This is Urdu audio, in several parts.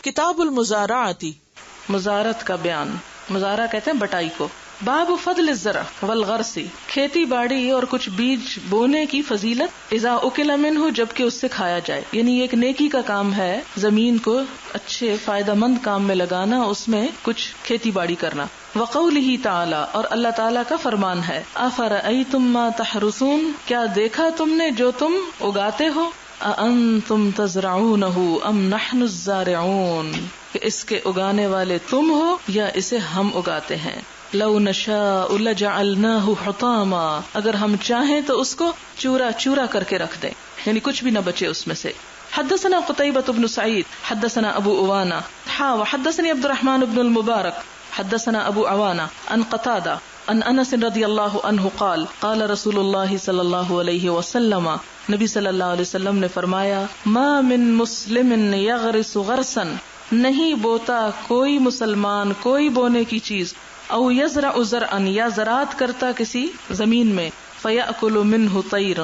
کتاب المزارعتی، مزارت کا بیان. مزارع کہتے ہیں بٹائی کو. باب فضل الزرع والغرس، کھیتی باڑی اور کچھ بیج بونے کی فضیلت. اذا اکل منہ، جب کہ اس سے کھایا جائے. یعنی ایک نیکی کا کام ہے زمین کو اچھے فائدہ مند کام میں لگانا، اس میں کچھ کھیتی باڑی کرنا. وقولہ تعالی، اور اللہ تعالیٰ کا فرمان ہے، افرأیتم ما تحرثون، کیا دیکھا تم نے جو تم اگاتے ہو. اانتم تزرعونہ ام نحن الزارعون، کہ اس کے اگانے والے تم ہو یا اسے ہم اگاتے ہیں. لو نشاء لجعلناہ حطاما، اگر ہم چاہیں تو اس کو چورا چورا کر کے رکھ دیں، یعنی کچھ بھی نہ بچے اس میں سے. حدثنا قتیبۃ بن سعید حدثنا ابو عوانہ وحدثني عبد الرحمن بن المبارک حدثنا ابو عوانہ عن قتادہ عن انس رضی اللہ عنہ قال قال رسول اللہ صلی اللہ علیہ وسلم، نبی صلی اللہ علیہ وسلم نے فرمایا، ما من مسلم یغرس غرسا، نہیں بوتا کوئی مسلمان کوئی بونے کی چیز، او یزرع زرعا، یا زراعت کرتا کسی زمین میں، فیأکل منہ طیر،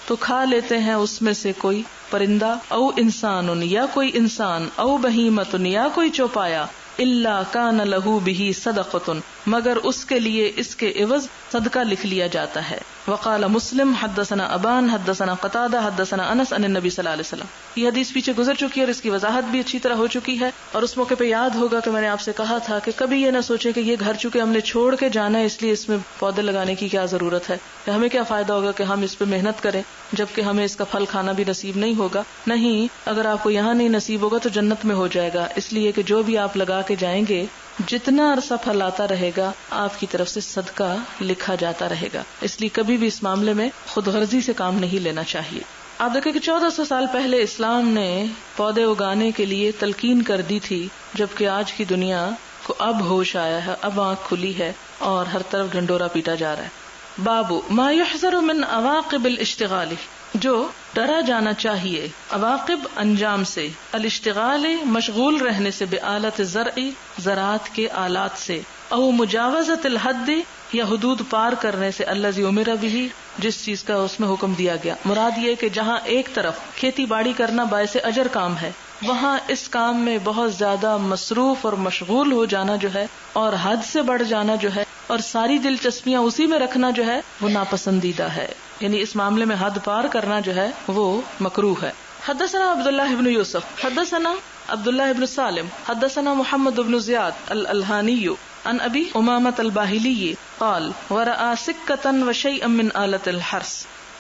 تو کھا لیتے ہیں اس میں سے کوئی پرندہ، او انسان، یا کوئی انسان، او بہیمۃ، یا کوئی چوپایا، الا کان لہ بہ صدقۃ، مگر اس کے لیے اس کے عوض صدقہ لکھ لیا جاتا ہے. وقال مسلم حدثنا ابان حدثنا قتادہ حدثنا انس عن النبی صلی اللہ علیہ وسلم. یہ حدیث پیچھے گزر چکی ہے اور اس کی وضاحت بھی اچھی طرح ہو چکی ہے. اور اس موقع پہ یاد ہوگا کہ میں نے آپ سے کہا تھا کہ کبھی یہ نہ سوچے کہ یہ گھر چونکہ ہم نے چھوڑ کے جانا ہے اس لیے اس میں پودے لگانے کی کیا ضرورت ہے، کہ ہمیں کیا فائدہ ہوگا کہ ہم اس پہ محنت کریں جبکہ ہمیں اس کا پھل کھانا بھی نصیب نہیں ہوگا. نہیں، اگر آپ کو یہاں نہیں نصیب ہوگا تو جنت میں ہو جائے گا. اس لیے کہ جو بھی آپ لگا کے جائیں گے، جتنا عرصہ پھل آتا رہے گا آپ کی طرف سے صدقہ لکھا جاتا رہے گا. اس لیے کبھی بھی اس معاملے میں خود غرضی سے کام نہیں لینا چاہیے. آپ دیکھیں کہ 1400 سال پہلے اسلام نے پودے اگانے کے لیے تلقین کر دی تھی، جبکہ آج کی دنیا کو اب ہوش آیا ہے، اب آنکھ کھلی ہے اور ہر طرف ڈھنڈورا پیٹا جا رہا ہے. باب ما یحذر من عواقب الاشتغال، جو ڈرا جانا چاہیے عواقب انجام سے، الاشتغال مشغول رہنے سے، بآلات الزرع زراعت کے آلات سے، او مجاوزت الحد یا حدود پار کرنے سے، الذی امر بہ جس چیز کا اس میں حکم دیا گیا. مراد یہ کہ جہاں ایک طرف کھیتی باڑی کرنا باعث اجر کام ہے، وہاں اس کام میں بہت زیادہ مصروف اور مشغول ہو جانا جو ہے، اور حد سے بڑھ جانا جو ہے، اور ساری دلچسپیاں اسی میں رکھنا جو ہے، وہ ناپسندیدہ ہے. یعنی اس معاملے میں حد پار کرنا جو ہے وہ مکروہ ہے. حدثنا عبداللہ بن یوسف حدثنا عبداللہ بن سالم حدثنا محمد بن زیاد الالہانی عن ابی امامۃ الباہلی قال ورأى سکۃ وشیئا من آلۃ الحرث.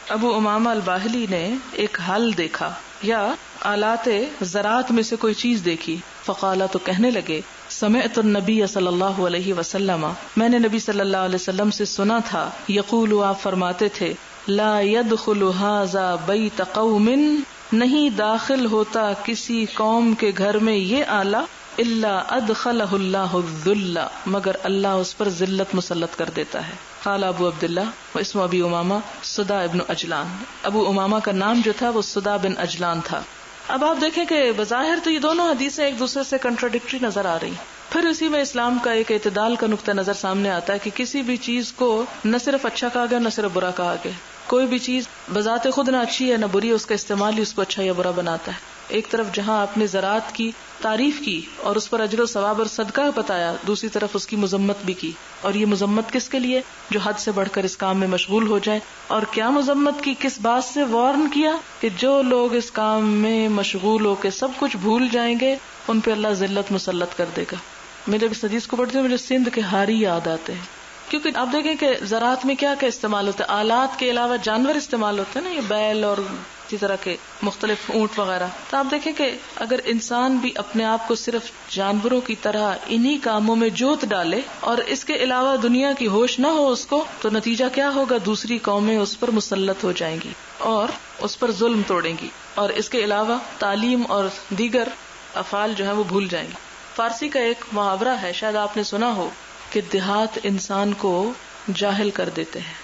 ابو امامہ الباہلی نے ایک ہل دیکھا یا آلات زراعت میں سے کوئی چیز دیکھی. فقالا، تو کہنے لگے، سمعت النبی صلی اللہ علیہ وسلم، میں نے نبی صلی اللہ علیہ وسلم سے سنا تھا، یقول، آپ فرماتے تھے، لا يدخل هذا بیت قوم، نہیں داخل ہوتا کسی قوم کے گھر میں یہ آلہ، الا ادخلہ اللہ الذل، مگر اللہ اس پر ذلت مسلط کر دیتا ہے. قال ابو عبداللہ و اسم ابی امامہ صدع ابن اجلان. ابو امامہ کا نام جو تھا وہ صدع بن اجلان تھا. اب آپ دیکھیں کہ بظاہر تو یہ دونوں حدیثیں ایک دوسرے سے کنٹراڈکٹری نظر آ رہی، پھر اسی میں اسلام کا ایک اعتدال کا نقطہ نظر سامنے آتا ہے کہ کسی بھی چیز کو نہ صرف اچھا کہا گیا نہ صرف برا کہا گیا. کوئی بھی چیز بذات خود نہ اچھی ہے نہ بری، اس کا استعمال ہی اس کو اچھا یا برا بناتا ہے. ایک طرف جہاں آپ نے زراعت کی تعریف کی اور اس پر اجر و ثواب اور صدقہ بتایا، دوسری طرف اس کی مذمت بھی کی. اور یہ مذمت کس کے لیے؟ جو حد سے بڑھ کر اس کام میں مشغول ہو جائے. اور کیا مذمت کی؟ کس بات سے وارن کیا؟ کہ جو لوگ اس کام میں مشغول ہو کے سب کچھ بھول جائیں گے، ان پہ اللہ ذلت مسلط کر دے گا. میرے اس حدیث کو پڑھتے ہوئے مجھے سندھ کے ہاری یاد آتے ہیں، کیونکہ آپ دیکھیں کہ زراعت میں کیا کیا استعمال ہوتا ہے. آلات کے علاوہ جانور استعمال ہوتے ہیں نا، یہ بیل اور اسی طرح کے مختلف اونٹ وغیرہ. تو آپ دیکھیں کہ اگر انسان بھی اپنے آپ کو صرف جانوروں کی طرح انہی کاموں میں جوت ڈالے اور اس کے علاوہ دنیا کی ہوش نہ ہو اس کو، تو نتیجہ کیا ہوگا؟ دوسری قومیں اس پر مسلط ہو جائیں گی اور اس پر ظلم توڑیں گی، اور اس کے علاوہ تعلیم اور دیگر افعال جو ہیں وہ بھول جائیں گی. فارسی کا ایک محاورہ ہے، شاید آپ نے سنا ہو، کہ دیہات انسان کو جاہل کر دیتے ہیں.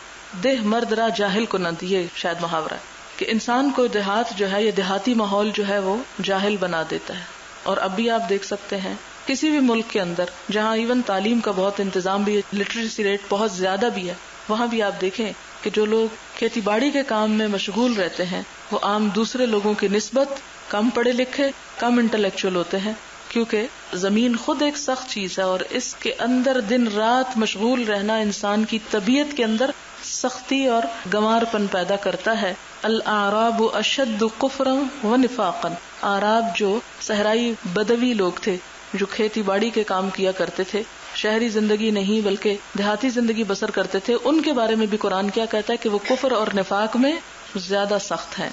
دیہ مرد را جاہل کو نہ دیے، شاید محاورہ ہے کہ انسان کو دیہات جو ہے، یہ دیہاتی ماحول جو ہے وہ جاہل بنا دیتا ہے. اور اب بھی آپ دیکھ سکتے ہیں کسی بھی ملک کے اندر جہاں ایون تعلیم کا بہت انتظام بھی ہے، لٹریسی ریٹ بہت زیادہ بھی ہے، وہاں بھی آپ دیکھیں کہ جو لوگ کھیتی باڑی کے کام میں مشغول رہتے ہیں وہ عام دوسرے لوگوں کی نسبت کم پڑھے لکھے، کم انٹلیکچوئل ہوتے ہیں. کیونکہ زمین خود ایک سخت چیز ہے اور اس کے اندر دن رات مشغول رہنا انسان کی طبیعت کے اندر سختی اور گنوار پن پیدا کرتا ہے. الاعراب اشد کفرا ونفاقا، اعراب جو صحرائی بدوی لوگ تھے جو کھیتی باڑی کے کام کیا کرتے تھے، شہری زندگی نہیں بلکہ دیہاتی زندگی بسر کرتے تھے، ان کے بارے میں بھی قرآن کیا کہتا ہے کہ وہ کفر اور نفاق میں زیادہ سخت ہیں.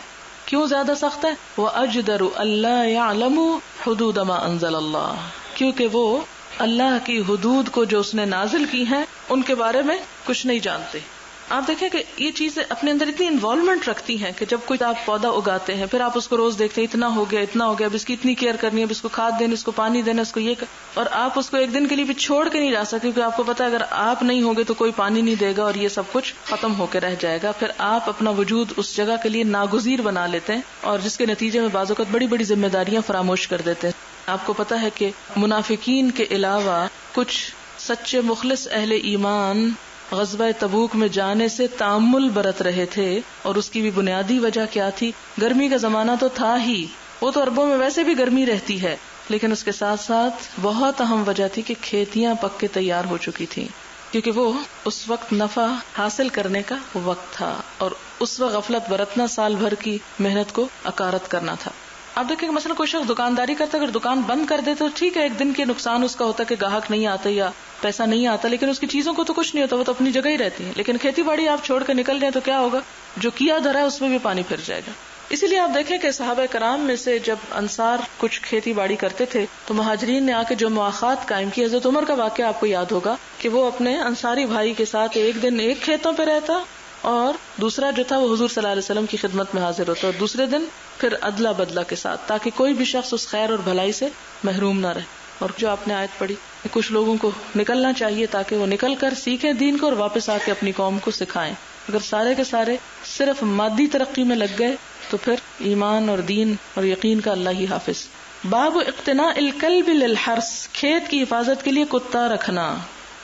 کیوں زیادہ سخت ہے؟ وَأَجْدَرُ أَلَّا يَعْلَمُوا حُدُودَ مَا أَنزَلَ اللَّهُ، کیونکہ وہ اللہ کی حدود کو جو اس نے نازل کی ہیں ان کے بارے میں کچھ نہیں جانتے. آپ دیکھیں کہ یہ چیزیں اپنے اندر اتنی انوالومنٹ رکھتی ہیں کہ جب کوئی آپ پودا اگاتے ہیں پھر آپ اس کو روز دیکھتے ہیں اتنا ہو گیا اب اس کی اتنی کیئر کرنی ہے، اب اس کو کھاد دینی، اس کو پانی دینا، اس کو اور آپ اس کو ایک دن کے لیے بھی چھوڑ کے نہیں جا سکتے کیونکہ آپ کو پتا ہے اگر آپ نہیں ہوگے تو کوئی پانی نہیں دے گا اور یہ سب کچھ ختم ہو کے رہ جائے گا. پھر آپ اپنا وجود اس جگہ کے لیے ناگزیر بنا لیتے ہیں اور جس کے نتیجے میں بعض اوقات بڑی بڑی ذمہ داریاں فراموش کر دیتے ہیں. آپ کو پتا ہے کہ منافقین کے علاوہ کچھ سچے مخلص اہل ایمان غزوہ تبوک میں جانے سے تأمل برت رہے تھے، اور اس کی بھی بنیادی وجہ کیا تھی؟ گرمی کا زمانہ تو تھا ہی، وہ تو عربوں میں ویسے بھی گرمی رہتی ہے، لیکن اس کے ساتھ ساتھ بہت اہم وجہ تھی کہ کھیتیاں پک کے تیار ہو چکی تھیں، کیونکہ وہ اس وقت نفع حاصل کرنے کا وقت تھا اور اس وقت غفلت برتنا سال بھر کی محنت کو اکارت کرنا تھا. آپ دیکھیں کہ مثلا کوئی شخص دکانداری کرتا ہے، اگر دکان بند کر دے تو ٹھیک ہے، ایک دن کے نقصان اس کا ہوتا ہے کہ گاہک نہیں آتے یا پیسہ نہیں آتا، لیکن اس کی چیزوں کو تو کچھ نہیں ہوتا، وہ تو اپنی جگہ ہی رہتی ہے. لیکن کھیتی باڑی آپ چھوڑ کے نکل جائیں تو کیا ہوگا؟ جو کیا دھرا ہے اس میں بھی پانی پھر جائے گا. اسی لیے آپ دیکھیں کہ صحابہ کرام میں سے جب انصار کچھ کھیتی باڑی کرتے تھے تو مہاجرین نے آ کے جو مواخات قائم کی، حضرت عمر کا واقعہ آپ کو یاد ہوگا کہ وہ اپنے انصاری بھائی کے ساتھ ایک دن ایک کھیتوں پہ رہتا اور دوسرا جو تھا وہ حضور صلی اللہ علیہ وسلم کی خدمت میں حاضر ہوتا اور دوسرے دن پھر ادلا بدلا کے ساتھ، تاکہ کوئی بھی شخص اس خیر اور بھلائی سے محروم نہ رہے. اور جو آپ نے آیت پڑھی کہ کچھ لوگوں کو نکلنا چاہیے تاکہ وہ نکل کر سیکھیں دین کو اور واپس آ کے اپنی قوم کو سکھائیں. اگر سارے کے سارے صرف مادی ترقی میں لگ گئے تو پھر ایمان اور دین اور یقین کا اللہ ہی حافظ. باب اقتناء الکلب للحرث، کھیت کی حفاظت کے لیے کتا رکھنا.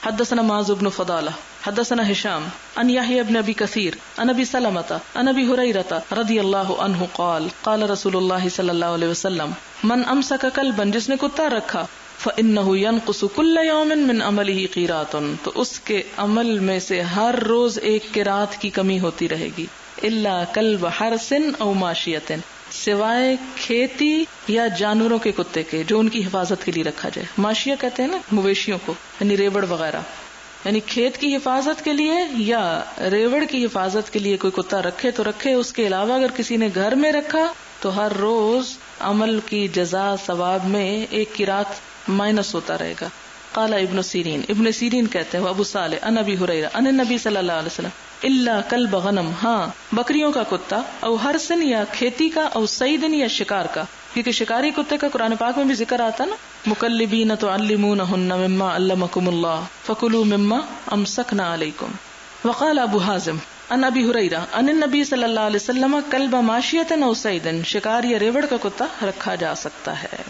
حدثنا معاذ بن فضالہ حدثنا هشام عن يحيى بن ابي كثير عن ابي سلمة عن ابي هريرة رضي الله عنه قال قال رسول الله صلى الله عليه وسلم من امسك كلبا، جس نے کتا رکھا، فانه ينقص كل يوم من عمله قيراط، تو اس کے عمل میں سے ہر روز ایک قرات کی کمی ہوتی رہے گی. الا كلب حرث او ماشية، سوائے کھیتی یا جانوروں کے کتے کے جو ان کی حفاظت کے لیے رکھا جائے. ماشیہ کہتے ہیں نا مویشیوں کو، یعنی ریوڑ وغیرہ، یعنی کھیت کی حفاظت کے لیے یا ریوڑ کی حفاظت کے لیے کوئی کتا رکھے تو رکھے. اس کے علاوہ اگر کسی نے گھر میں رکھا تو ہر روز عمل کی جزا ثواب میں ایک قرات مائنس ہوتا رہے گا. قال ابن سیرین، ابن سیرین کہتے ہیں ابو صالح عن ابی ہریرہ عن النبی صلی اللہ علیہ وسلم الا کلب غنم، ہاں بکریوں کا کتا، او حرثن یا کھیتی کا، او صیدن یا شکار کا، کیونکہ شکاری کتے کا قرآن پاک میں بھی ذکر آتا نا، مکلبین تعلمونہن مما علمکم اللہ فکلوا مما امسکنا علیکم. وقال ابو حازم عن ابی ہریرہ عن النبی صلی اللہ علیہ وسلم کلب ماشیۃ او صیدن، شکار یا ریوڑ کا کتا رکھا جا سکتا ہے.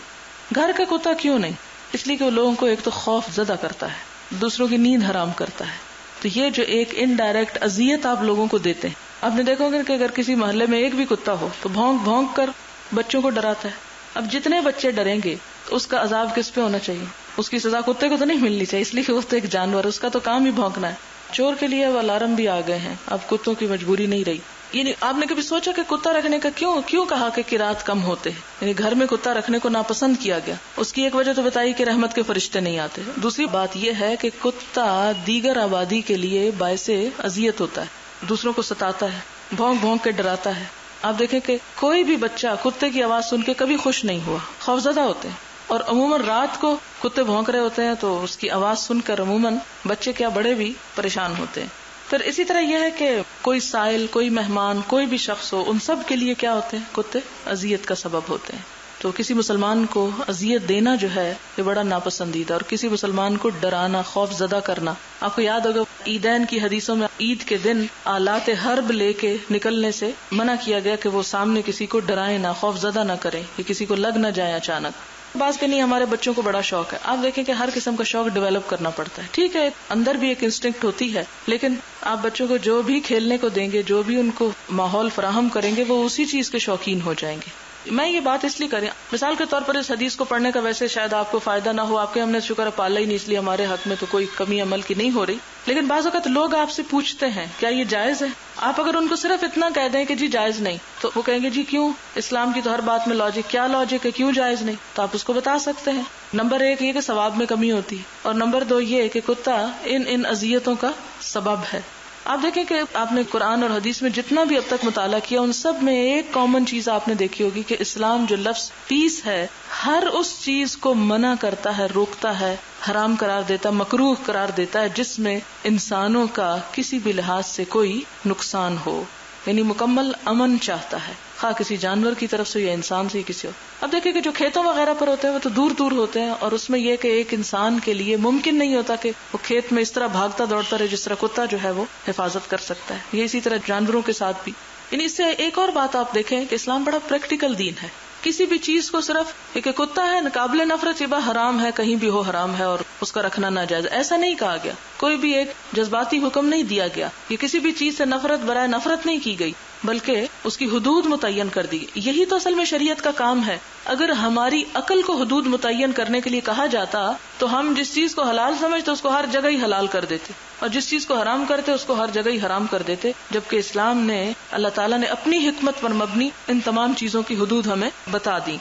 گھر کا کتا کیوں نہیں؟ اس لیے کہ وہ لوگوں کو ایک تو خوف زدہ کرتا ہے، دوسروں کی نیند حرام کرتا ہے. تو یہ جو ایک انڈائریکٹ اذیت آپ لوگوں کو دیتے ہیں. آپ نے دیکھو گے کہ اگر کسی محلے میں ایک بھی کتا ہو تو بھونک بھونک کر بچوں کو ڈراتا ہے. اب جتنے بچے ڈریں گے اس کا عذاب کس پہ ہونا چاہیے؟ اس کی سزا کتے کو تو نہیں ملنی چاہیے، اس لیے کہ وہ تو ایک جانور، اس کا تو کام ہی بھونکنا ہے. چور کے لیے اب الارم بھی آ گئے ہیں، اب کتوں کی مجبوری نہیں رہی. یعنی آپ نے کبھی سوچا کہ کتا رکھنے کا کیوں کہا کہ قرات کم ہوتے ہیں؟ یعنی گھر میں کتا رکھنے کو ناپسند کیا گیا. اس کی ایک وجہ تو بتائی کہ رحمت کے فرشتے نہیں آتے. دوسری بات یہ ہے کہ کتا دیگر آبادی کے لیے باعث اذیت ہوتا ہے، دوسروں کو ستاتا ہے، بھونک بھونک کے ڈراتا ہے. آپ دیکھیں کہ کوئی بھی بچہ کتے کی آواز سن کے کبھی خوش نہیں ہوا، خوفزدہ ہوتے ہیں. اور عموماً رات کو کتے بھونک رہے ہوتے ہیں تو اس کی آواز سن کر عموماً بچے کیا بڑے بھی پریشان ہوتے ہیں. پھر اسی طرح یہ ہے کہ کوئی سائل، کوئی مہمان، کوئی بھی شخص ہو، ان سب کے لیے کیا ہوتے ہیں؟ کتے اذیت کا سبب ہوتے ہیں. تو کسی مسلمان کو اذیت دینا جو ہے یہ بڑا ناپسندیدہ، اور کسی مسلمان کو ڈرانا، خوف زدہ کرنا. آپ کو یاد ہوگا عیدین کی حدیثوں میں عید کے دن آلات حرب لے کے نکلنے سے منع کیا گیا کہ وہ سامنے کسی کو ڈرائیں نہ، خوف زدہ نہ کریں کہ کسی کو لگ نہ جائے اچانک. بعض کے نہیں، ہمارے بچوں کو بڑا شوق ہے. آپ دیکھیں کہ ہر قسم کا شوق ڈیولپ کرنا پڑتا ہے. ٹھیک ہے اندر بھی ایک انسٹنکٹ ہوتی ہے، لیکن آپ بچوں کو جو بھی کھیلنے کو دیں گے، جو بھی ان کو ماحول فراہم کریں گے، وہ اسی چیز کے شوقین ہو جائیں گے. میں یہ بات اس لیے کریں، مثال کے طور پر اس حدیث کو پڑھنے کا ویسے شاید آپ کو فائدہ نہ ہو، آپ کے ہم نے شکر پالا ہی نہیں، اس لیے ہمارے حق میں تو کوئی کمی عمل کی نہیں ہو رہی، لیکن بعض اوقات لوگ آپ سے پوچھتے ہیں کیا یہ جائز ہے؟ آپ اگر ان کو صرف اتنا کہہ دیں کہ جی جائز نہیں، تو وہ کہیں گے جی کیوں؟ اسلام کی تو ہر بات میں لاجک، کیا لاجک ہے، کیوں جائز نہیں؟ تو آپ اس کو بتا سکتے ہیں۔ نمبر 1 یہ کہ ثواب میں کمی ہوتی ہے، اور نمبر 2 یہ کہ کتا ان اذیتوں کا سبب ہے۔ آپ دیکھیں کہ آپ نے قرآن اور حدیث میں جتنا بھی اب تک مطالعہ کیا، ان سب میں ایک کامن چیز آپ نے دیکھی ہوگی کہ اسلام جو لفظ پیس ہے، ہر اس چیز کو منع کرتا ہے، روکتا ہے، حرام قرار دیتا، مکروہ قرار دیتا ہے جس میں انسانوں کا کسی بھی لحاظ سے کوئی نقصان ہو، یعنی مکمل امن چاہتا ہے، خواہ کسی جانور کی طرف سے یا انسان سے کسی اور۔ اب دیکھیں کہ جو کھیتوں وغیرہ پر ہوتے ہیں وہ تو دور دور ہوتے ہیں، اور اس میں یہ کہ ایک انسان کے لیے ممکن نہیں ہوتا کہ وہ کھیت میں اس طرح بھاگتا دوڑتا رہے جس طرح کتا جو ہے وہ حفاظت کر سکتا ہے، یہ اسی طرح جانوروں کے ساتھ بھی۔ یعنی اس سے ایک اور بات آپ دیکھیں کہ اسلام بڑا پریکٹیکل دین ہے، کسی بھی چیز کو صرف ایک کتا ہے قابل نفرت یہ حرام ہے، کہیں بھی ہو حرام ہے اور اس کا رکھنا ناجائز، ایسا نہیں کہا گیا، کوئی بھی ایک جذباتی حکم نہیں دیا گیا، یہ کسی بھی چیز سے نفرت برائے نفرت نہیں کی گئی، بلکہ اس کی حدود متعین کر دی۔ یہی تو اصل میں شریعت کا کام ہے۔ اگر ہماری عقل کو حدود متعین کرنے کے لیے کہا جاتا تو ہم جس چیز کو حلال سمجھتے اس کو ہر جگہ ہی حلال کر دیتے، اور جس چیز کو حرام کرتے اس کو ہر جگہ ہی حرام کر دیتے، جبکہ اسلام نے، اللہ تعالیٰ نے اپنی حکمت پر مبنی ان تمام چیزوں کی حدود ہمیں بتا دی۔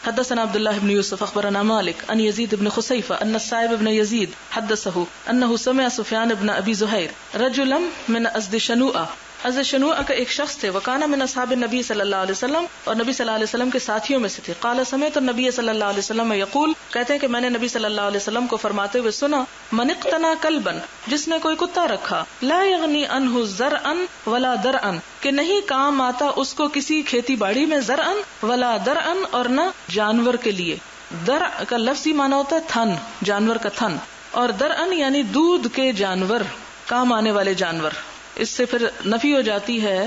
حدثنا عبد الله بن يوسف اخبرنا مالك عن يزيد بن خصيفة ان السائب بن يزيد حدثه انه سمع سفيان بن ابي زهير رجلا من ازد شنوءة، ازد شنوءة کا ایک شخص تھے، وكان من اصحاب النبي صلی اللہ علیہ وسلم، اور نبی صلی اللہ علیہ وسلم کے ساتھیوں میں سے تھے۔ قال سمعت النبي صلی اللہ علیہ وسلم يقول، کہتے ہیں کہ میں نے نبی صلی اللہ علیہ وسلم کو فرماتے ہوئے سنا، من اقتنى كلبا، جس نے کوئی کتا رکھا، لا يغني عنه زرعا ولا درعا، کہ نہیں کام آتا اس کو کسی کھیتی باڑی میں، زرعا ولا درعا، اور نہ جانور کے لیے۔ درع کا لفظی معنی ہوتا ہے تھن، جانور کا تھن، اور درعا یعنی دودھ کے جانور، کام آنے والے جانور۔ اس سے پھر نفی ہو جاتی ہے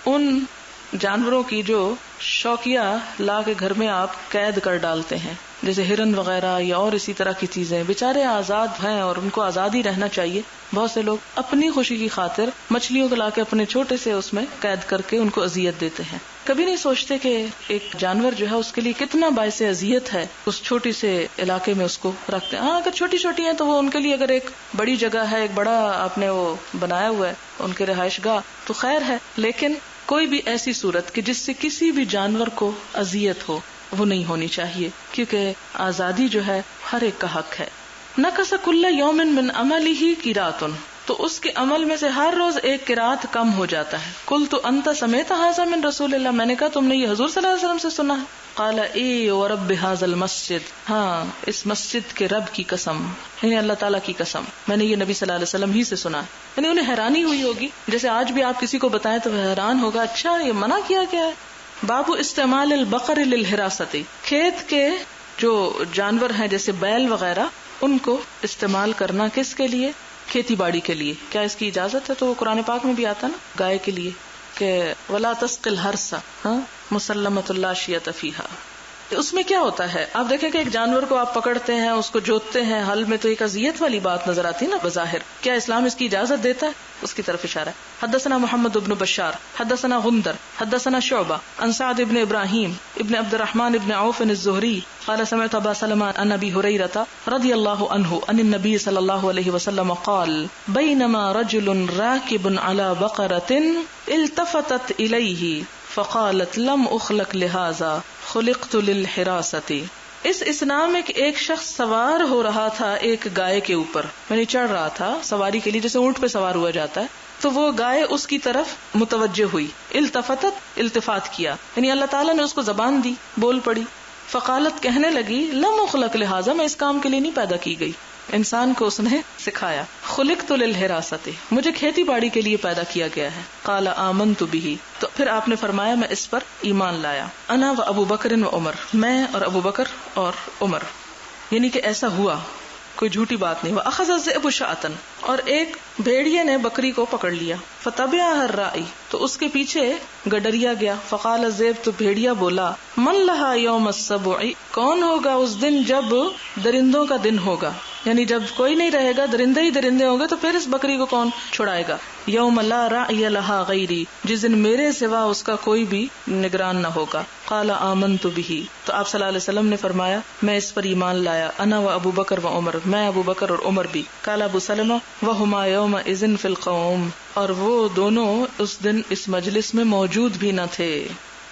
ان جانوروں کی جو شوقیہ لا کے گھر میں آپ قید کر ڈالتے ہیں، جیسے ہرن وغیرہ یا اور اسی طرح کی چیزیں، بےچارے آزاد ہیں اور ان کو آزاد ہی رہنا چاہیے۔ بہت سے لوگ اپنی خوشی کی خاطر مچھلیوں کو لا کے اپنے چھوٹے سے اس میں قید کر کے ان کو اذیت دیتے ہیں، کبھی نہیں سوچتے کہ ایک جانور جو ہے اس کے لیے کتنا باعث اذیت ہے اس چھوٹی سے علاقے میں اس کو رکھتے ہیں۔ ہاں اگر چھوٹی چھوٹی ہیں تو وہ ان کے لیے، اگر ایک بڑی جگہ ہے، ایک بڑا آپ نے وہ بنایا ہوا ہے ان کے رہائش گاہ، تو خیر ہے، لیکن کوئی بھی ایسی صورت کہ جس سے کسی بھی جانور کو اذیت ہو وہ نہیں ہونی چاہیے، کیونکہ آزادی جو ہے ہر ایک کا حق ہے۔ نقص کل یوم من عملہ قرات، تو اس کے عمل میں سے ہر روز ایک قرات کم ہو جاتا ہے۔ قلت انت سمعت ھذا من رسول اللہ، میں نے کہا تم نے یہ حضور صلی اللہ علیہ وسلم سے سنا ہے؟ قال اے ورب ھذا المسجد، ہاں اس مسجد کے رب کی قسم، یعنی اللہ تعالیٰ کی قسم، میں نے یہ نبی صلی اللہ علیہ وسلم ہی سے سنا ہے۔ یعنی انہیں حیرانی ہوئی ہوگی، جیسے آج بھی آپ کسی کو بتائیں تو حیران ہوگا، اچھا یہ منع کیا گیا ہے۔ باب استعمال البقر للحراست، کھیت کے جو جانور ہیں جیسے بیل وغیرہ ان کو استعمال کرنا کس کے لیے؟ کھیتی باڑی کے لیے۔ کیا اس کی اجازت ہے؟ تو قرآن پاک میں بھی آتا نا گائے کے لیے کہ ولا تسقي الحرث مسلمۃ لا شیۃ فیھا۔ اس میں کیا ہوتا ہے؟ آپ دیکھیں کہ ایک جانور کو آپ پکڑتے ہیں، اس کو جوتتے ہیں ہل میں، تو ایک اذیت والی بات نظر آتی ہے نا بظاہر۔ کیا اسلام اس کی اجازت دیتا ہے؟ اس کی طرف اشارہ ہے۔ حدثنا محمد بن بشار حدثنا غندر حدثنا شعبہ عن سعد بن ابراہیم ابن عبد الرحمن بن عوف الزہری قال سمعت ابا سلمہ عن ابی ہریرہ رضی اللہ عنہ عن النبی صلی اللہ علیہ وسلم قال بینما رجل راکب علی بقرۃ التفتت الیہ فقالت لم اخلق لہذا خلقت للحراست۔ اس اسنا میں ایک شخص سوار ہو رہا تھا ایک گائے کے اوپر، یعنی چڑھ رہا تھا سواری کے لیے، جیسے اونٹ پہ سوار ہوا جاتا ہے، تو وہ گائے اس کی طرف متوجہ ہوئی، التفتت التفات کیا، یعنی اللہ تعالیٰ نے اس کو زبان دی، بول پڑی۔ فقالت کہنے لگی لم اخلق لہذا، میں اس کام کے لیے نہیں پیدا کی گئی، انسان کو اس نے سکھایا، خلقت للحراست، مجھے کھیتی باڑی کے لیے پیدا کیا گیا ہے۔ قال آمنت به، تو پھر آپ نے فرمایا میں اس پر ایمان لایا، انا و ابو بکر و عمر، میں اور ابو بکر اور عمر، یعنی کہ ایسا ہوا، کوئی جھوٹی بات نہیں۔ وَأَخَذَ الذِّئْبُ شَاةً، اور ایک بھیڑیے نے بکری کو پکڑ لیا، فَتَبِعَهَا الرَّاعِي، تو اس کے پیچھے گڈریا گیا، فقال الذئب، تو بھیڑیا بولا، من لها يوم السبع، کون ہوگا اس دن جب درندوں کا دن ہوگا، یعنی جب کوئی نہیں رہے گا، درندے ہی درندے ہوں گے، تو پھر اس بکری کو کون چھڑائے گا؟ یوم لا راعی لہا غیری، جس دن میرے سوا اس کا کوئی بھی نگران نہ ہوگا. قال آمنت بہ، تو آپ صلی اللہ علیہ وسلم نے فرمایا میں اس پر ایمان لایا. انا و ابو بکر و عمر، میں ابو بکر اور عمر بھی. قال ابو سلمہ وہما یومئذ فی القوم، اور وہ دونوں اس دن اس مجلس میں موجود بھی نہ تھے.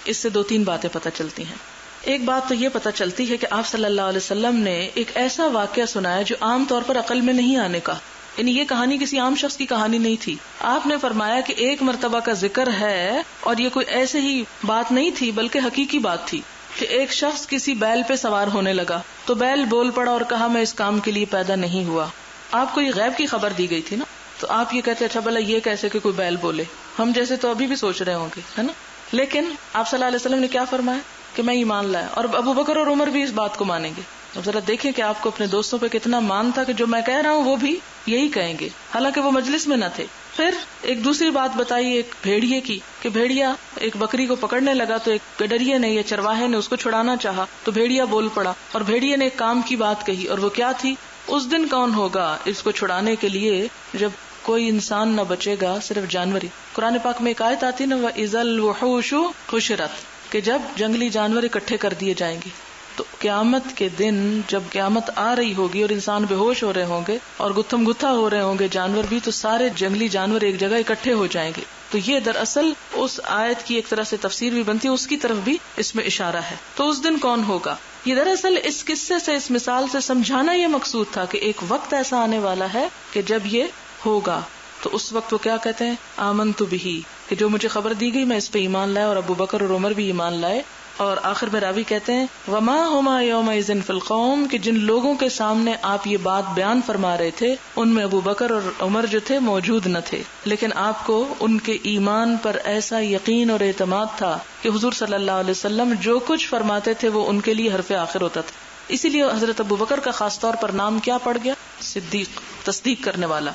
اس سے 2-3 باتیں پتہ چلتی ہیں. ایک بات تو یہ پتہ چلتی ہے کہ آپ صلی اللہ علیہ وسلم نے ایک ایسا واقعہ سنایا جو عام طور پر عقل میں نہیں آنے کا. یعنی یہ کہانی کسی عام شخص کی کہانی نہیں تھی. آپ نے فرمایا کہ ایک مرتبہ کا ذکر ہے، اور یہ کوئی ایسے ہی بات نہیں تھی بلکہ حقیقی بات تھی کہ ایک شخص کسی بیل پہ سوار ہونے لگا تو بیل بول پڑا اور کہا میں اس کام کے لیے پیدا نہیں ہوا. آپ کو یہ غیب کی خبر دی گئی تھی نا، تو آپ یہ کہتے اچھا بھلا یہ کیسے کہ کوئی بیل بولے؟ ہم جیسے تو ابھی بھی سوچ رہے ہوں گے، ہے نا. لیکن آپ صلی اللہ علیہ وسلم نے کیا فرمایا کہ میں ایمان لایا، اور ابو بکر اور عمر بھی اس بات کو مانیں گے. اب ذرا دیکھیں کہ آپ کو اپنے دوستوں پہ کتنا مان تھا کہ جو میں کہہ رہا ہوں وہ بھی یہی کہیں گے، حالانکہ وہ مجلس میں نہ تھے. پھر ایک دوسری بات بتائی ایک بھیڑیے کی کہ بھیڑیا ایک بکری کو پکڑنے لگا تو ایک گڈریے نے یا چرواہے نے اس کو چھڑانا چاہا تو بھیڑیا بول پڑا، اور بھیڑیے نے ایک کام کی بات کہی، اور وہ کیا تھی؟ اس دن کون ہوگا اس کو چھڑانے کے لیے جب کوئی انسان نہ بچے گا، صرف جانور ہی. قرآن پاک میں ایک آیت آتی نا وَإِذَا الْوُحُوشُ حُشِرَتْ، کہ جب جنگلی جانور اکٹھے کر دیے جائیں گے. تو قیامت کے دن جب قیامت آ رہی ہوگی اور انسان بے ہوش ہو رہے ہوں گے اور گتھم گتھا ہو رہے ہوں گے جانور بھی، تو سارے جنگلی جانور ایک جگہ اکٹھے ہو جائیں گے. تو یہ دراصل اس آیت کی ایک طرح سے تفسیر بھی بنتی ہے، اس کی طرف بھی اس میں اشارہ ہے. تو اس دن کون ہوگا، یہ دراصل اس قصے سے اس مثال سے سمجھانا یہ مقصود تھا کہ ایک وقت ایسا آنے والا ہے کہ جب یہ ہوگا. تو اس وقت وہ کیا کہتے ہیں؟ آمنت بہ، کہ جو مجھے خبر دی گئی میں اس پہ ایمان لایا، اور ابو بکر اور عمر بھی ایمان لائے. اور آخر میں راوی کہتے ہیں وما ہما یومئذ فی القوم، کہ جن لوگوں کے سامنے آپ یہ بات بیان فرما رہے تھے ان میں ابو بکر اور عمر جو تھے موجود نہ تھے، لیکن آپ کو ان کے ایمان پر ایسا یقین اور اعتماد تھا کہ حضور صلی اللہ علیہ وسلم جو کچھ فرماتے تھے وہ ان کے لیے حرف آخر ہوتا تھا. اسی لیے حضرت ابو بکر کا خاص طور پر نام کیا پڑ گیا؟ صدیق، تصدیق کرنے والا.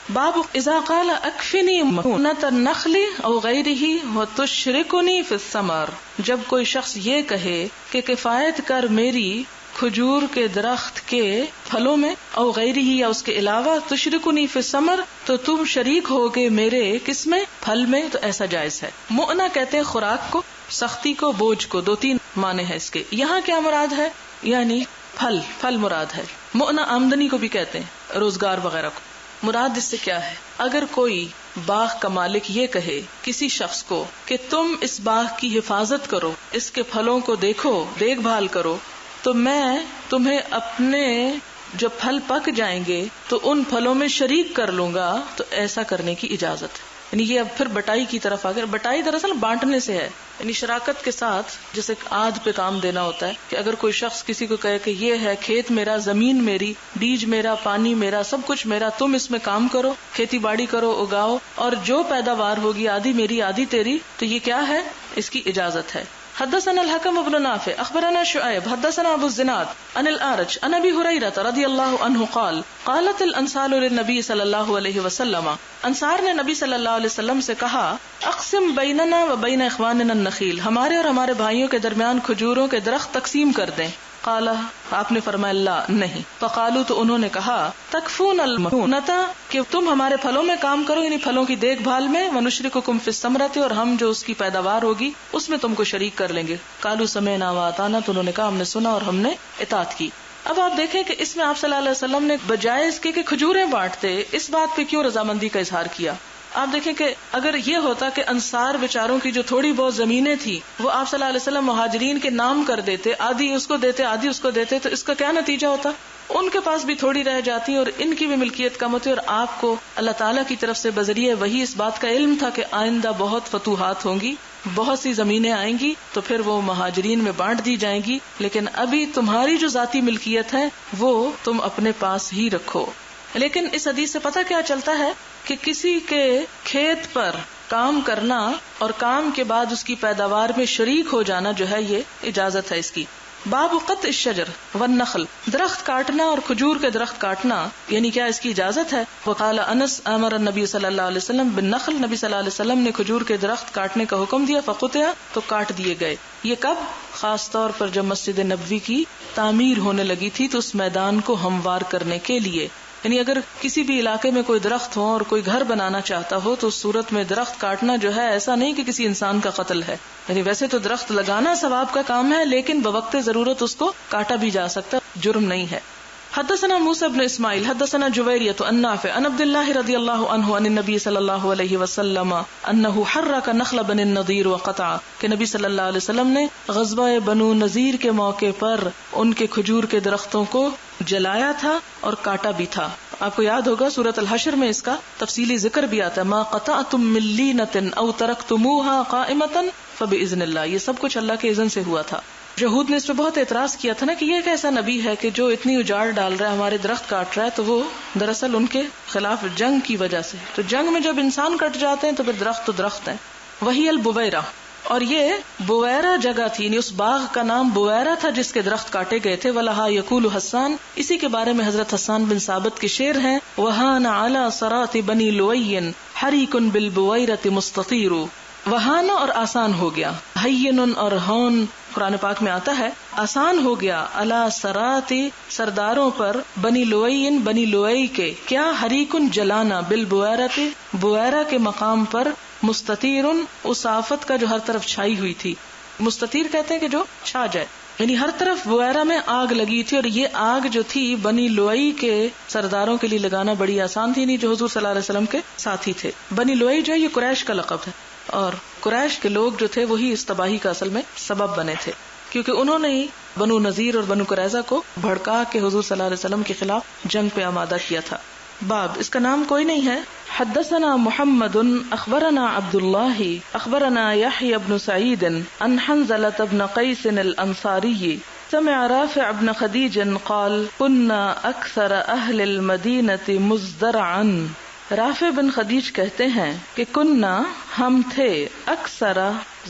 باب اذا قال اکفنی مؤنۃ النخل او غیرہ وتشرکنی فی الثمر، جب کوئی شخص یہ کہے کہ کفایت کر میری کھجور کے درخت کے پھلوں میں، او غیرہ یا اس کے علاوہ، تشرکنی فی الثمر تو تم شریک ہوگے میرے کس میں؟ پھل میں. تو ایسا جائز ہے. مؤنہ کہتے ہیں خوراک کو، سختی کو، بوجھ کو. 2-3 معنی ہے اس کے. یہاں کیا مراد ہے؟ یعنی پھل مراد ہے. مؤنہ آمدنی کو بھی کہتے ہیں، روزگار وغیرہ کو. مراد اس سے کیا ہے؟ اگر کوئی باغ کا مالک یہ کہے کسی شخص کو کہ تم اس باغ کی حفاظت کرو، اس کے پھلوں کو دیکھو، دیکھ بھال کرو، تو میں تمہیں اپنے جب پھل پک جائیں گے تو ان پھلوں میں شریک کر لوں گا، تو ایسا کرنے کی اجازت ہے. یعنی یہ اب پھر بٹائی کی طرف آ گیا. بٹائی دراصل بانٹنے سے ہے، یعنی شراکت کے ساتھ جیسے آدھ پہ کام دینا ہوتا ہے کہ اگر کوئی شخص کسی کو کہے کہ یہ ہے کھیت میرا، زمین میری، بیج میرا، پانی میرا، سب کچھ میرا، تم اس میں کام کرو، کھیتی باڑی کرو، اگاؤ، اور جو پیداوار ہوگی آدھی میری آدھی تیری، تو یہ کیا ہے؟ اس کی اجازت ہے. حدثنا الحكم بن نافع اخبرنا شعيب حدثنا ابو الزناد عن الأعرج عن ابي هريره رضي الله عنه قال قالت الانصار للنبي صلى الله عليه وسلم، انصار نے نبی صلی اللہ علیہ وسلم سے کہا اقسم بیننا وبین اخواننا النخیل، ہمارے اور ہمارے بھائیوں کے درمیان کھجوروں کے درخت تقسیم کر دیں. قال، آپ نے فرمایا لا، نہیں. فقالوا، تو انہوں نے کہا تکفون المؤنۃ، کہ تم ہمارے پھلوں میں کام کرو، یعنی پھلوں کی دیکھ بھال میں، ونشرککم فی الثمرۃ، اور ہم جو اس کی پیداوار ہوگی اس میں تم کو شریک کر لیں گے. قالوا سمعنا واطعنا، تو انہوں نے کہا ہم نے سنا اور ہم نے اطاعت کی. اب آپ دیکھیں کہ اس میں آپ صلی اللہ علیہ وسلم نے بجائے اس کے کہ کھجوریں بانٹتے، اس بات پہ کیوں رضامندی کا اظہار کیا؟ آپ دیکھیں کہ اگر یہ ہوتا کہ انصار بیچاروں کی جو تھوڑی بہت زمینیں تھی وہ آپ صلی اللہ علیہ وسلم مہاجرین کے نام کر دیتے، آدھی اس کو دیتے آدھی اس کو دیتے، تو اس کا کیا نتیجہ ہوتا؟ ان کے پاس بھی تھوڑی رہ جاتی اور ان کی بھی ملکیت کم ہوتی. اور آپ کو اللہ تعالیٰ کی طرف سے بذریعہ وہی اس بات کا علم تھا کہ آئندہ بہت فتوحات ہوں گی، بہت سی زمینیں آئیں گی، تو پھر وہ مہاجرین میں بانٹ دی جائیں گی، لیکن ابھی تمہاری جو ذاتی ملکیت ہے وہ تم اپنے پاس ہی رکھو. لیکن اس حدیث سے پتہ کیا چلتا ہے کہ کسی کے کھیت پر کام کرنا اور کام کے بعد اس کی پیداوار میں شریک ہو جانا جو ہے یہ اجازت ہے اس کی. باب قطع الشجر والنخل، درخت کاٹنا اور کھجور کے درخت کاٹنا، یعنی کیا اس کی اجازت ہے؟ وقال انس امر النبی صلی اللہ علیہ وسلم بالنخل، نبی صلی اللہ علیہ وسلم نے کھجور کے درخت کاٹنے کا حکم دیا، فقطع تو کاٹ دیے گئے. یہ کب؟ خاص طور پر جب مسجد نبوی کی تعمیر ہونے لگی تھی تو اس میدان کو ہموار کرنے کے لیے، یعنی اگر کسی بھی علاقے میں کوئی درخت ہو اور کوئی گھر بنانا چاہتا ہو تو اس صورت میں درخت کاٹنا جو ہے ایسا نہیں کہ کسی انسان کا قتل ہے، یعنی ویسے تو درخت لگانا ثواب کا کام ہے لیکن بوقت ضرورت اس کو کاٹا بھی جا سکتا، جرم نہیں ہے. حدثنا موسى بن اسماعیل حدثنا جویریۃ عن نافع عن عبد اللہ رضی اللہ عنہ عن النبی صلی اللہ علیہ وسلم انه حرک نخل بنی النضیر وقطع، کہ نبی صلی اللہ علیہ وسلم نے غزوہ بنو نضیر کے موقع پر ان کے کھجور کے درختوں کو جلایا تھا اور کاٹا بھی تھا. آپ کو یاد ہوگا سورۃ الحشر میں اس کا تفصیلی ذکر بھی آتا ہے، ما قطعتم من لینۃ او ترکتموها قائمۃ فباذن اللہ، یہ سب کچھ اللہ کے اذن سے ہوا تھا. یہود نے اس پہ بہت اعتراض کیا تھا نا کہ یہ ایک ایسا نبی ہے کہ جو اتنی اجاڑ ڈال رہا ہے، ہمارے درخت کاٹ رہا ہے، تو وہ دراصل ان کے خلاف جنگ کی وجہ سے، تو جنگ میں جب انسان کٹ جاتے ہیں تو پھر درخت تو درخت ہیں. وہی البویرہ، اور یہ بویرہ جگہ تھی، یعنی اس باغ کا نام بویرہ تھا جس کے درخت کاٹے گئے تھے. ولہا یقول حسان، اسی کے بارے میں حضرت حسان بن ثابت کے شعر ہیں، وہان علی صراط بنی لوی حریک بالبویرۃ مستطیر، وہانا اور آسان ہو گیا، ہین اور ہون قرآن پاک میں آتا ہے، آسان ہو گیا، علی صراط سرداروں پر، بنی لوئی بنی لوئی کے، کیا حریکن جلانا، بالبویرۃ بویرہ کے مقام پر، مستطیر اس آفت کا جو ہر طرف چھائی ہوئی تھی. مستطیر کہتے ہیں کہ جو چھا جائے، یعنی ہر طرف بویرہ میں آگ لگی تھی، اور یہ آگ جو تھی بنی لوئی کے سرداروں کے لیے لگانا بڑی آسان تھی، نہیں جو حضور صلی اللہ علیہ وسلم کے ساتھی تھے. بنی لوئی جو ہے یہ قریش کا لقب ہے، اور قریش کے لوگ جو تھے وہی اس تباہی کا اصل میں سبب بنے تھے، کیونکہ انہوں نے ہی بنو نذیر اور بنو قریظہ کو بھڑکا کے حضور صلی اللہ علیہ وسلم کے خلاف جنگ پہ آمادہ کیا تھا. باب، اس کا نام کوئی نہیں ہے. حدثنا محمد اخبرنا عبد اللہ اخبرنا یحیی بن سعید عن حنظلة بن قیس الانصاری سمع رافع بن خدیج قال كنا اکثر اہل المدینة مزدرعا. رافع بن خدیج کہتے ہیں کہ کننا ہم تھے، اکثر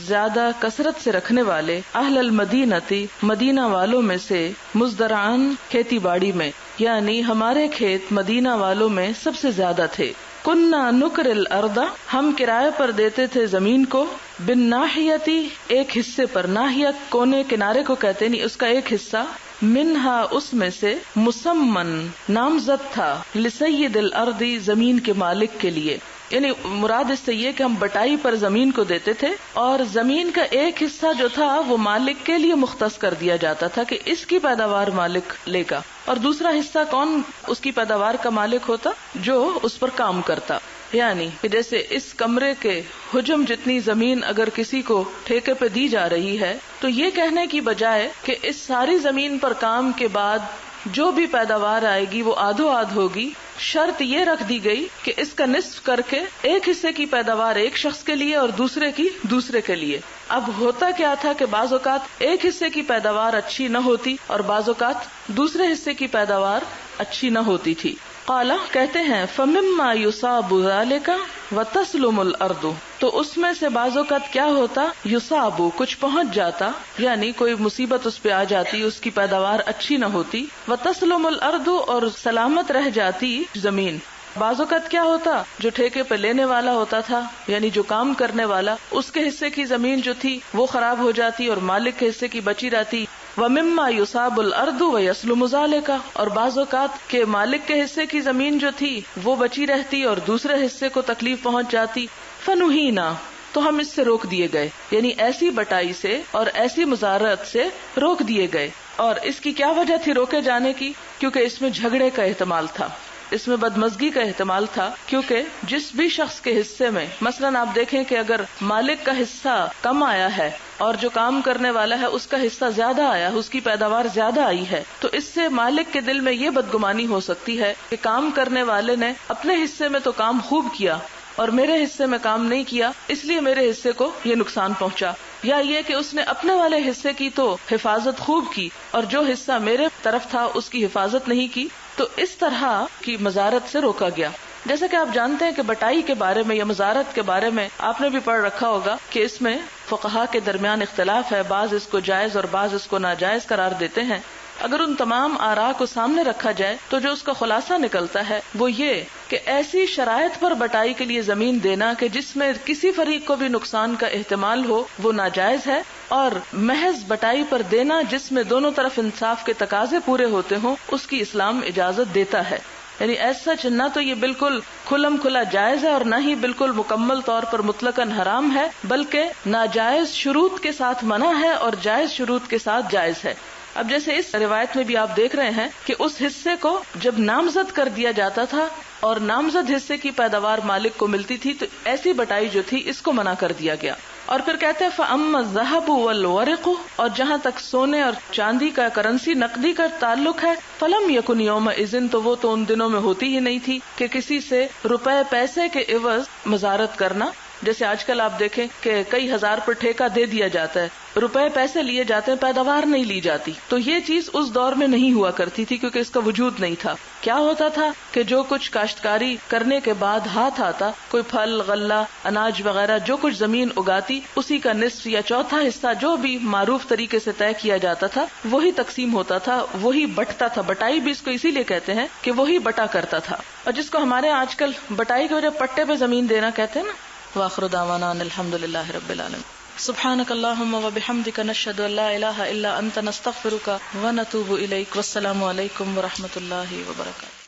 زیادہ کثرت سے رکھنے والے، اہل المدینتی مدینہ والوں میں سے، مزدرعن کھیتی باڑی میں، یعنی ہمارے کھیت مدینہ والوں میں سب سے زیادہ تھے. کننا نکر الارض ہم کرائے پر دیتے تھے زمین کو، بالناحیتی ایک حصے پر، ناحیہ کونے کنارے کو کہتے نہیں، اس کا ایک حصہ، منہا اس میں سے، مسمن نامزد تھا، لسید الارض زمین کے مالک کے لیے، یعنی مراد اس سے یہ کہ ہم بٹائی پر زمین کو دیتے تھے اور زمین کا ایک حصہ جو تھا وہ مالک کے لیے مختص کر دیا جاتا تھا کہ اس کی پیداوار مالک لے گا، اور دوسرا حصہ کون اس کی پیداوار کا مالک ہوتا؟ جو اس پر کام کرتا. یعنی کہ جیسے اس کمرے کے حجم جتنی زمین اگر کسی کو ٹھیکے پہ دی جا رہی ہے تو یہ کہنے کی بجائے کہ اس ساری زمین پر کام کے بعد جو بھی پیداوار آئے گی وہ آدھو آدھ ہوگی، شرط یہ رکھ دی گئی کہ اس کا نصف کر کے ایک حصے کی پیداوار ایک شخص کے لیے اور دوسرے کی دوسرے کے لیے. اب ہوتا کیا تھا کہ بعض اوقات ایک حصے کی پیداوار اچھی نہ ہوتی اور بعض اوقات دوسرے حصے کی پیداوار اچھی نہ ہوتی تھی. قال کہتے ہیں فمما یصاب ذلک وتسلم الارض، تو اس میں سے بعض اوقات کیا ہوتا، یصاب کچھ پہنچ جاتا، یعنی کوئی مصیبت اس پہ آ جاتی، اس کی پیداوار اچھی نہ ہوتی، وتسلم الارض اور سلامت رہ جاتی زمین. بعض اوقات کیا ہوتا، جو ٹھیکے پہ لینے والا ہوتا تھا یعنی جو کام کرنے والا، اس کے حصے کی زمین جو تھی وہ خراب ہو جاتی اور مالک کے حصے کی بچی رہتی. وَمِمَّا يُصَابُ الْأَرْضُ وَيَسْلُمُ ذَلِكَ، اور بعض اوقات کہ مالک کے حصے کی زمین جو تھی وہ بچی رہتی اور دوسرے حصے کو تکلیف پہنچ جاتی. فَنُهِينَا، تو ہم اس سے روک دیے گئے، یعنی ایسی بٹائی سے اور ایسی مزارعت سے روک دیے گئے. اور اس کی کیا وجہ تھی روکے جانے کی؟ کیونکہ اس میں جھگڑے کا احتمال تھا، اس میں بدمزگی کا احتمال تھا، کیونکہ جس بھی شخص کے حصے میں مثلاً آپ دیکھیں کہ اگر مالک کا حصہ کم آیا ہے اور جو کام کرنے والا ہے اس کا حصہ زیادہ آیا، اس کی پیداوار زیادہ آئی ہے، تو اس سے مالک کے دل میں یہ بدگمانی ہو سکتی ہے کہ کام کرنے والے نے اپنے حصے میں تو کام خوب کیا اور میرے حصے میں کام نہیں کیا، اس لیے میرے حصے کو یہ نقصان پہنچا. یا یہ کہ اس نے اپنے والے حصے کی تو حفاظت خوب کی اور جو حصہ میرے طرف تھا اس کی حفاظت نہیں کی، تو اس طرح کی مزارت سے روکا گیا. جیسا کہ آپ جانتے ہیں کہ بٹائی کے بارے میں یا مزارت کے بارے میں آپ نے بھی پڑھ رکھا ہوگا کہ اس میں فقہا کے درمیان اختلاف ہے، بعض اس کو جائز اور بعض اس کو ناجائز قرار دیتے ہیں، اگر ان تمام آراء کو سامنے رکھا جائے تو جو اس کا خلاصہ نکلتا ہے وہ یہ کہ ایسی شرائط پر بٹائی کے لیے زمین دینا کہ جس میں کسی فریق کو بھی نقصان کا احتمال ہو وہ ناجائز ہے، اور محض بٹائی پر دینا جس میں دونوں طرف انصاف کے تقاضے پورے ہوتے ہوں اس کی اسلام اجازت دیتا ہے. یعنی ایسا نہ تو یہ بالکل کھلم کھلا جائز ہے اور نہ ہی بالکل مکمل طور پر مطلقاً حرام ہے، بلکہ ناجائز شروط کے ساتھ منع ہے اور جائز شروط کے ساتھ جائز ہے. اب جیسے اس روایت میں بھی آپ دیکھ رہے ہیں کہ اس حصے کو جب نامزد کر دیا جاتا تھا اور نامزد حصے کی پیداوار مالک کو ملتی تھی تو ایسی بٹائی جو تھی اس کو منع کر دیا گیا. اور پھر کہتے ہیں فَأَمَّا الذَّهَبُ وَالْوَرِقُ، اور جہاں تک سونے اور چاندی کا کرنسی نقدی کا تعلق ہے، فَلَمْ يَكُنْ يَوْمَئِذٍ، تو وہ تو ان دنوں میں ہوتی ہی نہیں تھی کہ کسی سے روپے پیسے کے عوض مزارت کرنا. جیسے آج کل آپ دیکھیں کہ کئی ہزار پر ٹھیکہ دے دیا جاتا ہے، روپے پیسے لیے جاتے ہیں، پیداوار نہیں لی جاتی. تو یہ چیز اس دور میں نہیں ہوا کرتی تھی کیونکہ اس کا وجود نہیں تھا. کیا ہوتا تھا کہ جو کچھ کاشتکاری کرنے کے بعد ہاتھ آتا، کوئی پھل غلہ اناج وغیرہ جو کچھ زمین اگاتی، اسی کا نصف یا چوتھا حصہ جو بھی معروف طریقے سے طے کیا جاتا تھا وہی تقسیم ہوتا تھا، وہی بٹتا تھا. بٹائی بھی اس کو اسی لیے کہتے ہیں کہ وہی بٹا کرتا تھا. اور جس کو ہمارے آج کل بٹائی کی وجہ پٹے پہ زمین دینا کہتے ہیں نا. وآخر دعوانا ان الحمد للہ رب العالمین. سبحانک اللہم وبحمدک نشہد ان لا الہ الا انت نستغفرک ونتوب الیک. والسلام علیکم ورحمۃ اللہ وبرکاتہ.